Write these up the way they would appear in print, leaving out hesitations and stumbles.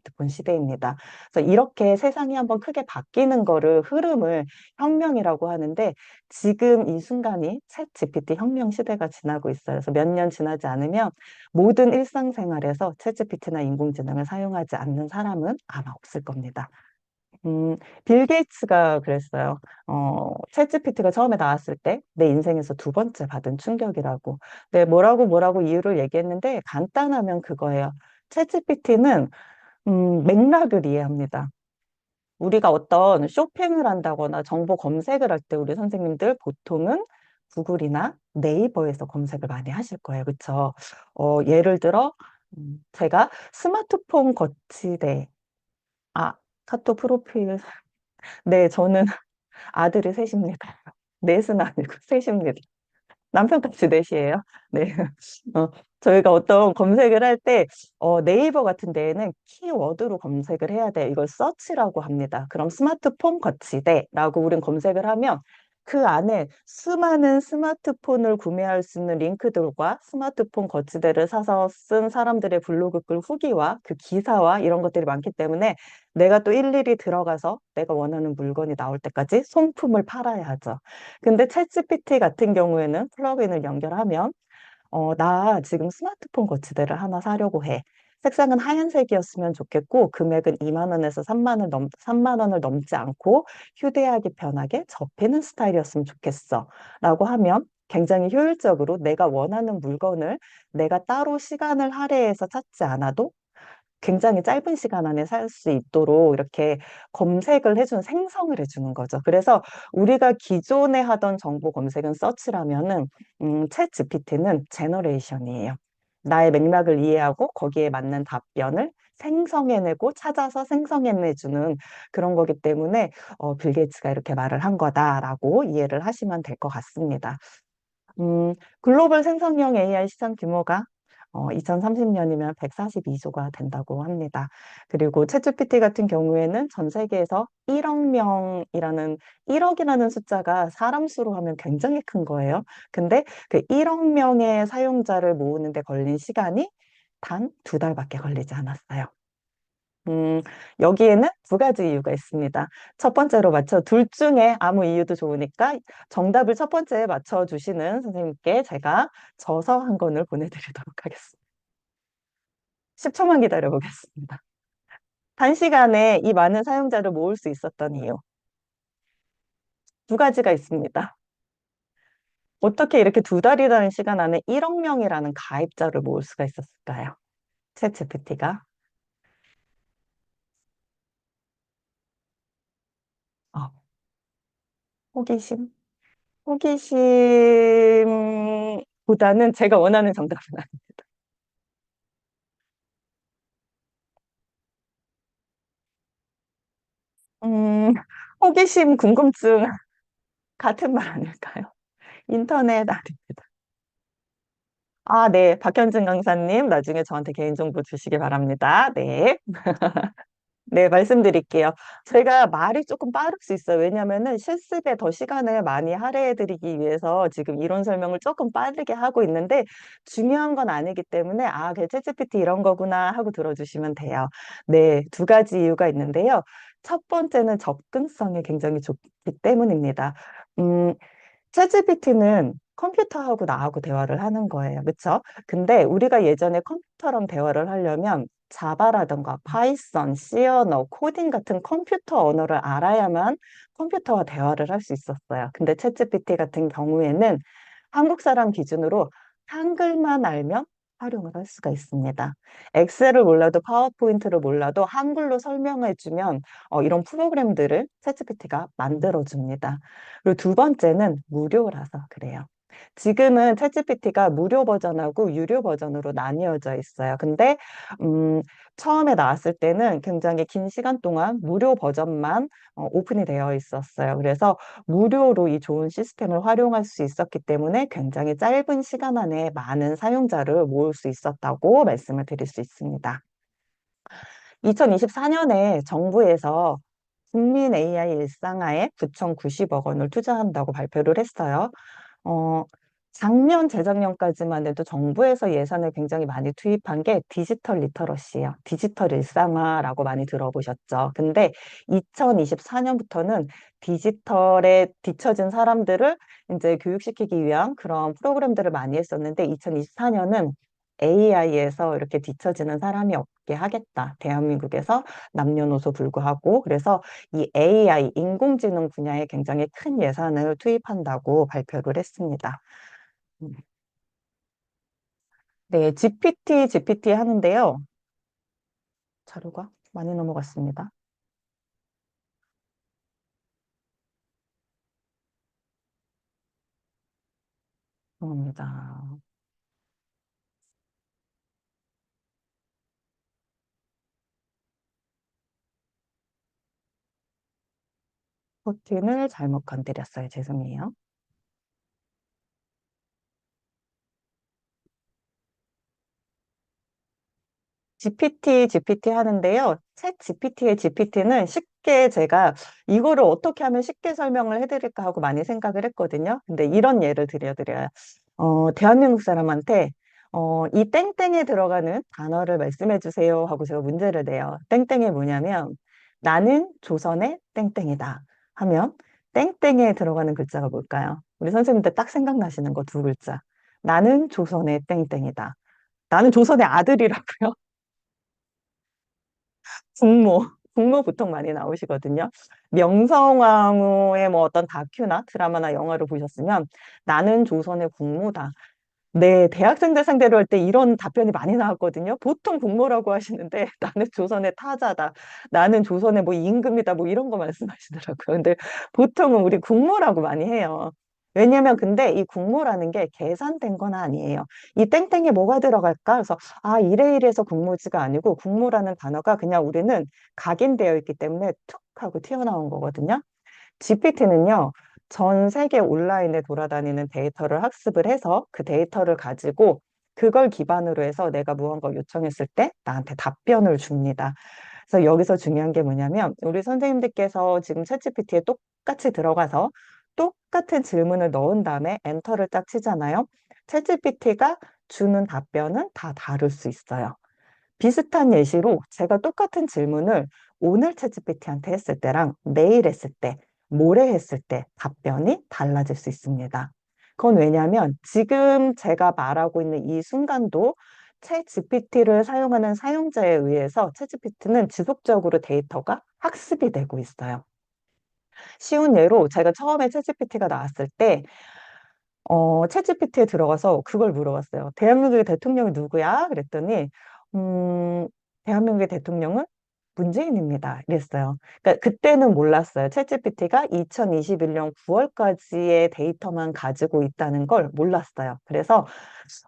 스마트폰 시대입니다. 그래서 이렇게 세상이 한번 크게 바뀌는 거를 흐름을 혁명이라고 하는데 지금 이 순간이 챗 GPT 혁명 시대가 지나고 있어요. 그래서 몇 년 지나지 않으면 모든 일상생활에서 챗 GPT나 인공지능을 사용하지 않는 사람은 아마 없을 겁니다. 빌 게이츠가 그랬어요. 챗GPT가 처음에 나왔을 때 내 인생에서 두 번째 받은 충격이라고. 네, 뭐라고 이유를 얘기했는데 간단하면 그거예요. 챗GPT는 맥락을 이해합니다. 우리가 어떤 쇼핑을 한다거나 정보 검색을 할 때 우리 선생님들 보통은 구글이나 네이버에서 검색을 많이 하실 거예요. 그렇죠? 예를 들어 제가 스마트폰 거치대 아 카톡 프로필 네, 저는 아들이 셋입니다. 넷은 아니고 셋입니다. 남편까지 넷이에요. 네. 어, 저희가 어떤 검색을 할 때, 네이버 같은 데에는 키워드로 검색을 해야 돼요. 이걸 서치라고 합니다. 그럼 스마트폰 거치대라고 우린 검색을 하면 그 안에 수많은 스마트폰을 구매할 수 있는 링크들과 스마트폰 거치대를 사서 쓴 사람들의 블로그 글 후기와 그 기사와 이런 것들이 많기 때문에 내가 또 일일이 들어가서 내가 원하는 물건이 나올 때까지 손품을 팔아야 하죠. 근데 챗GPT 같은 경우에는 플러그인을 연결하면 나 지금 스마트폰 거치대를 하나 사려고 해. 색상은 하얀색이었으면 좋겠고 금액은 2만 원에서 3만 원을 넘지 않고 휴대하기 편하게 접히는 스타일이었으면 좋겠어. 라고 하면 굉장히 효율적으로 내가 원하는 물건을 내가 따로 시간을 할애해서 찾지 않아도 굉장히 짧은 시간 안에 살 수 있도록 이렇게 검색을 해주는 생성을 해주는 거죠. 그래서 우리가 기존에 하던 정보 검색은 서치라면은 챗 GPT는 제너레이션이에요. 나의 맥락을 이해하고 거기에 맞는 답변을 생성해내고 찾아서 생성해내주는 그런 거기 때문에 빌 게이츠가 이렇게 말을 한 거다라고 이해를 하시면 될 것 같습니다. 글로벌 생성형 AI 시장 규모가 2030년이면 142조가 된다고 합니다. 그리고 챗GPT 같은 경우에는 전 세계에서 1억 명이라는 1억이라는 숫자가 사람 수로 하면 굉장히 큰 거예요. 근데 그 1억 명의 사용자를 모으는데 걸린 시간이 단 2달밖에 걸리지 않았어요. 음, 여기에는 두 가지 이유가 있습니다. 첫 번째로 둘 중에 아무 이유도 좋으니까 정답을 첫 번째에 맞춰주시는 선생님께 제가 저서 한 권을 보내드리도록 하겠습니다. 10초만 기다려 보겠습니다. 단시간에 이 많은 사용자를 모을 수 있었던 이유. 두 가지가 있습니다. 어떻게 이렇게 2달이라는 시간 안에 1억 명이라는 가입자를 모을 수가 있었을까요? 챗 GPT가. 호기심? 호기심보다는 제가 원하는 정답은 아닙니다. 음, 호기심, 궁금증 같은 말 아닐까요? 인터넷 아닙니다. 아, 네. 박현진 강사님, 나중에 저한테 개인정보 주시기 바랍니다. 네. 네, 말씀드릴게요. 제가 말이 조금 빠를 수 있어요. 왜냐면은 실습에 더 시간을 많이 할애해드리기 위해서 지금 이론 설명을 조금 빠르게 하고 있는데 중요한 건 아니기 때문에 그 챗GPT 이런 거구나 하고 들어주시면 돼요. 네, 두 가지 이유가 있는데요. 첫 번째는 접근성이 굉장히 좋기 때문입니다. 음, 챗GPT는 컴퓨터하고 나하고 대화를 하는 거예요. 그렇죠? 근데 우리가 예전에 컴퓨터랑 대화를 하려면 자바라든가 파이썬, C 언어, 코딩 같은 컴퓨터 언어를 알아야만 컴퓨터와 대화를 할 수 있었어요. 근데 챗GPT 같은 경우에는 한국 사람 기준으로 한글만 알면 활용을 할 수가 있습니다. 엑셀을 몰라도 파워포인트를 몰라도 한글로 설명해주면 이런 프로그램들을 챗GPT가 만들어줍니다. 그리고 두 번째는 무료라서 그래요. 지금은 챗GPT가 무료 버전하고 유료 버전으로 나뉘어져 있어요. 근데 음, 처음에 나왔을 때는 굉장히 긴 시간 동안 무료 버전만 오픈이 되어 있었어요. 그래서 무료로 이 좋은 시스템을 활용할 수 있었기 때문에 굉장히 짧은 시간 안에 많은 사용자를 모을 수 있었다고 말씀을 드릴 수 있습니다. 2024년에 정부에서 국민 AI 일상화에 9,090억 원을 투자한다고 발표를 했어요. 어, 작년, 재작년까지만 해도 정부에서 예산을 굉장히 많이 투입한 게 디지털 리터러시예요. 디지털 일상화라고 많이 들어보셨죠. 근데 2024년부터는 디지털에 뒤처진 사람들을 이제 교육시키기 위한 그런 프로그램들을 많이 했었는데 2024년은 AI에서 이렇게 뒤처지는 사람이 없게 하겠다. 대한민국에서 남녀노소 불구하고. 그래서 이 AI, 인공지능 분야에 굉장히 큰 예산을 투입한다고 발표를 했습니다. 음. 네, GPT 하는데요. 자료가 많이 넘어갔습니다. 죄송합니다. 버튼을 잘못 건드렸어요. 죄송해요. GPT 하는데요. 챗 GPT의 GPT는 쉽게 제가 이거를 어떻게 하면 쉽게 설명을 해드릴까 하고 많이 생각을 했거든요. 근데 이런 예를 드려요. 대한민국 사람한테 이 땡땡에 들어가는 단어를 말씀해 주세요 하고 제가 문제를 내요. 땡땡이 뭐냐면 나는 조선의 땡땡이다 하면 땡땡에 들어가는 글자가 뭘까요? 우리 선생님들 딱 생각나시는 거 두 글자. 나는 조선의 땡땡이다. 나는 조선의 아들이라고요. 국모, 국모 보통 많이 나오시거든요. 명성황후의 뭐 어떤 다큐나 드라마나 영화를 보셨으면 나는 조선의 국모다. 네, 대학생들 상대로 할 때 이런 답변이 많이 나왔거든요. 보통 국모라고 하시는데 나는 조선의 타자다. 나는 조선의 뭐 임금이다. 뭐 이런 거 말씀하시더라고요. 근데 보통은 우리 국모라고 많이 해요. 왜냐면 근데 이 국모라는 게 계산된 건 아니에요. 이 땡땡에 뭐가 들어갈까? 그래서 아, 이래 이래서 국모지가 아니고 국모라는 단어가 그냥 우리는 각인되어 있기 때문에 툭 하고 튀어나온 거거든요. GPT는요, 전 세계 온라인에 돌아다니는 데이터를 학습을 해서 그 데이터를 가지고 그걸 기반으로 해서 내가 무언가 요청했을 때 나한테 답변을 줍니다. 그래서 여기서 중요한 게 뭐냐면 우리 선생님들께서 지금 챗GPT에 똑같이 들어가서 똑같은 질문을 넣은 다음에 엔터를 딱 치잖아요. 챗GPT가 주는 답변은 다 다를 수 있어요. 비슷한 예시로 제가 똑같은 질문을 오늘 챗GPT한테 했을 때랑 내일 했을 때, 모레 했을 때 답변이 달라질 수 있습니다. 그건 왜냐하면 지금 제가 말하고 있는 이 순간도 챗GPT를 사용하는 사용자에 의해서 챗GPT는 지속적으로 데이터가 학습이 되고 있어요. 쉬운 예로 제가 처음에 챗GPT가 나왔을 때 챗GPT에 들어가서 그걸 물어봤어요. 대한민국의 대통령이 누구야? 그랬더니, 음, 대한민국의 대통령은 문재인입니다. 이랬어요. 그러니까 그때는 몰랐어요. 챗GPT가 2021년 9월까지의 데이터만 가지고 있다는 걸 몰랐어요. 그래서,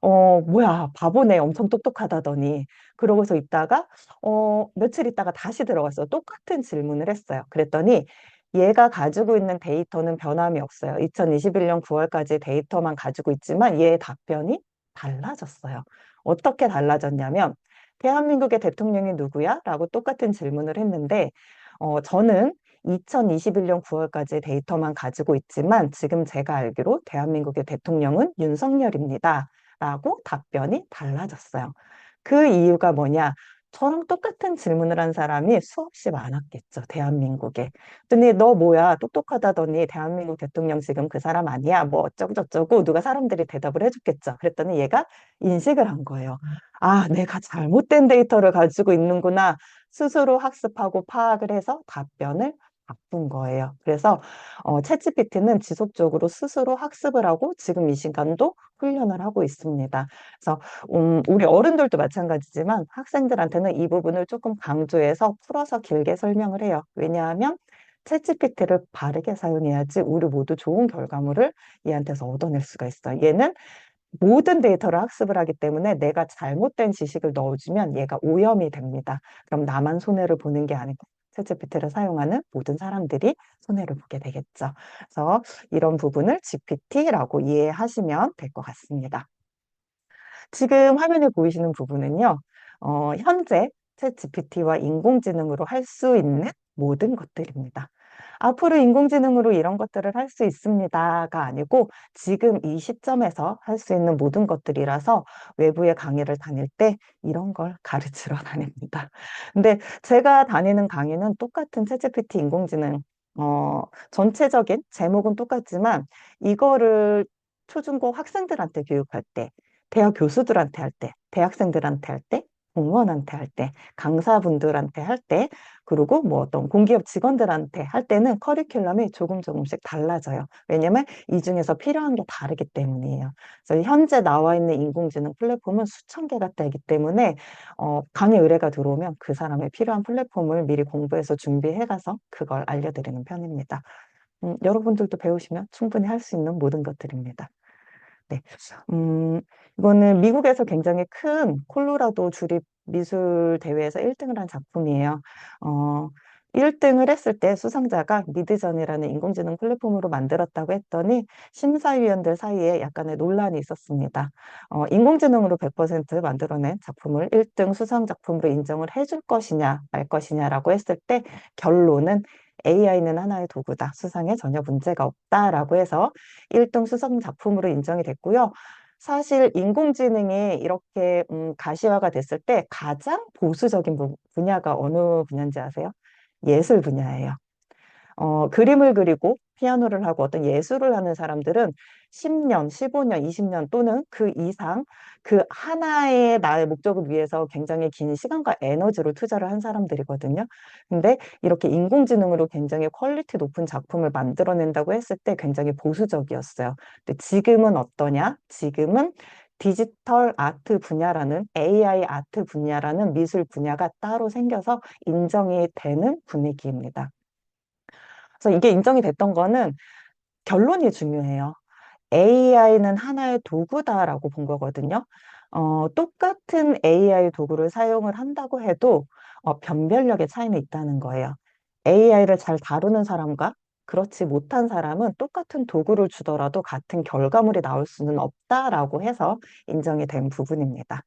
뭐야, 바보네. 엄청 똑똑하다더니. 그러고서 있다가, 며칠 있다가 다시 들어갔어요. 똑같은 질문을 했어요. 그랬더니, 얘가 가지고 있는 데이터는 변함이 없어요. 2021년 9월까지 데이터만 가지고 있지만 얘의 답변이 달라졌어요. 어떻게 달라졌냐면 대한민국의 대통령이 누구야? 라고 똑같은 질문을 했는데 저는 2021년 9월까지 데이터만 가지고 있지만 지금 제가 알기로 대한민국의 대통령은 윤석열입니다. 라고 답변이 달라졌어요. 그 이유가 뭐냐? 저랑 똑같은 질문을 한 사람이 수없이 많았겠죠, 대한민국에. 그랬더니 너 뭐야 똑똑하다더니 대한민국 대통령 지금 그 사람 아니야 뭐 어쩌고 저쩌고 누가 사람들이 대답을 해줬겠죠. 그랬더니 얘가 인식을 한 거예요. 아, 내가 잘못된 데이터를 가지고 있는구나. 스스로 학습하고 파악을 해서 답변을 바꾼 거예요. 그래서 챗GPT는 지속적으로 스스로 학습을 하고 지금 이 시간도 훈련을 하고 있습니다. 그래서 우리 어른들도 마찬가지지만 학생들한테는 이 부분을 조금 강조해서 풀어서 길게 설명을 해요. 왜냐하면 챗GPT를 바르게 사용해야지 우리 모두 좋은 결과물을 얘한테서 얻어낼 수가 있어요. 얘는 모든 데이터를 학습을 하기 때문에 내가 잘못된 지식을 넣어주면 얘가 오염이 됩니다. 그럼 나만 손해를 보는 게 아니고 챗GPT를 사용하는 모든 사람들이 손해를 보게 되겠죠. 그래서 이런 부분을 GPT라고 이해하시면 될 것 같습니다. 지금 화면에 보이시는 부분은요, 현재 챗 GPT와 인공지능으로 할 수 있는 모든 것들입니다. 앞으로 인공지능으로 이런 것들을 할 수 있습니다가 아니고 지금 이 시점에서 할 수 있는 모든 것들이라서 외부의 강의를 다닐 때 이런 걸 가르치러 다닙니다. 근데 제가 다니는 강의는 똑같은 챗GPT 인공지능, 전체적인 제목은 똑같지만 이거를 초중고 학생들한테 교육할 때, 대학 교수들한테 할 때, 대학생들한테 할 때, 공무원한테 할 때, 강사분들한테 할 때, 그리고 뭐 어떤 공기업 직원들한테 할 때는 커리큘럼이 조금 조금씩 달라져요. 왜냐면 이 중에서 필요한 게 다르기 때문이에요. 그래서 현재 나와 있는 인공지능 플랫폼은 수천 개가 되기 때문에 강의 의뢰가 들어오면 그 사람의 필요한 플랫폼을 미리 공부해서 준비해 가서 그걸 알려드리는 편입니다. 여러분들도 배우시면 충분히 할 수 있는 모든 것들입니다. 네. 음, 이거는 미국에서 굉장히 큰 콜로라도 주립 미술 대회에서 1등을 한 작품이에요. 어, 1등을 했을 때 수상자가 미드전이라는 인공지능 플랫폼으로 만들었다고 했더니 심사위원들 사이에 약간의 논란이 있었습니다. 인공지능으로 100% 만들어낸 작품을 1등 수상 작품으로 인정을 해줄 것이냐 말 것이냐라고 했을 때 결론은 AI는 하나의 도구다. 수상에 전혀 문제가 없다라고 해서 1등 수상 작품으로 인정이 됐고요. 사실 인공지능이 이렇게 가시화가 됐을 때 가장 보수적인 분야가 어느 분야인지 아세요? 예술 분야예요. 그림을 그리고 피아노를 하고 어떤 예술을 하는 사람들은 10년, 15년, 20년 또는 그 이상 그 하나의 나의 목적을 위해서 굉장히 긴 시간과 에너지를 투자를 한 사람들이거든요. 근데 이렇게 인공지능으로 굉장히 퀄리티 높은 작품을 만들어낸다고 했을 때 굉장히 보수적이었어요. 근데 지금은 어떠냐? 지금은 디지털 아트 분야라는 AI 아트 분야라는 미술 분야가 따로 생겨서 인정이 되는 분위기입니다. 그래서 이게 인정이 됐던 거는 결론이 중요해요. AI는 하나의 도구다라고 본 거거든요. 똑같은 AI 도구를 사용을 한다고 해도 변별력의 차이는 있다는 거예요. AI를 잘 다루는 사람과 그렇지 못한 사람은 똑같은 도구를 주더라도 같은 결과물이 나올 수는 없다라고 해서 인정이 된 부분입니다.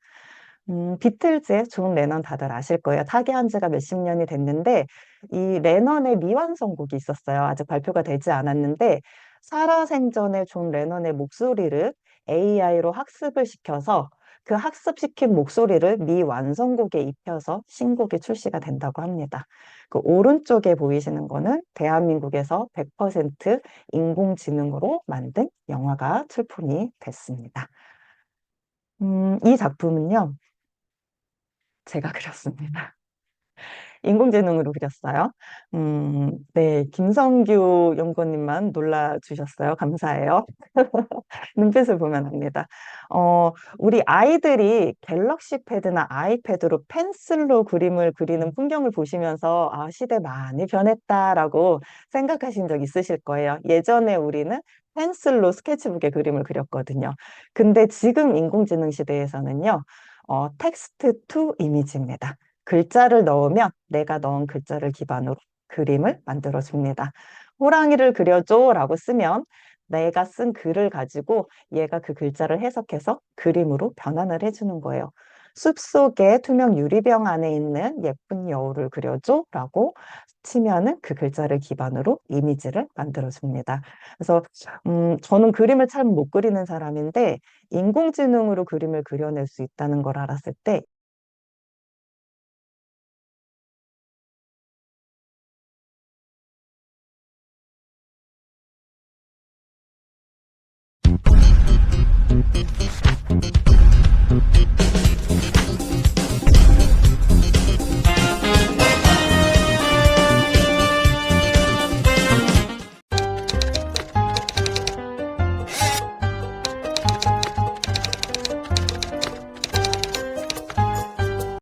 비틀즈의 존 레넌 다들 아실 거예요. 타계한 지가 몇십 년이 됐는데 이 레넌의 미완성곡이 있었어요. 아직 발표가 되지 않았는데 살아생전에 존 레넌의 목소리를 AI로 학습을 시켜서 그 학습시킨 목소리를 미완성곡에 입혀서 신곡이 출시가 된다고 합니다. 그 오른쪽에 보이시는 거는 대한민국에서 100% 인공지능으로 만든 영화가 출품이 됐습니다. 이 작품은요, 제가 그렸습니다. 인공지능으로 그렸어요. 네, 김성규 연구원님만 놀라주셨어요. 감사해요. 눈빛을 보면 압니다. 우리 아이들이 갤럭시 패드나 아이패드로 펜슬로 그림을 그리는 풍경을 보시면서 아, 시대 많이 변했다라고 생각하신 적 있으실 거예요. 예전에 우리는 펜슬로 스케치북에 그림을 그렸거든요. 근데 지금 인공지능 시대에서는요, 텍스트 투 이미지입니다. 글자를 넣으면 내가 넣은 글자를 기반으로 그림을 만들어 줍니다. 호랑이를 그려줘 라고 쓰면 내가 쓴 글을 가지고 얘가 그 글자를 해석해서 그림으로 변환을 해주는 거예요. 숲속에 투명 유리병 안에 있는 예쁜 여우를 그려줘 라고 치면은 그 글자를 기반으로 이미지를 만들어 줍니다. 그래서 저는 그림을 잘 못 그리는 사람인데 인공지능으로 그림을 그려낼 수 있다는 걸 알았을 때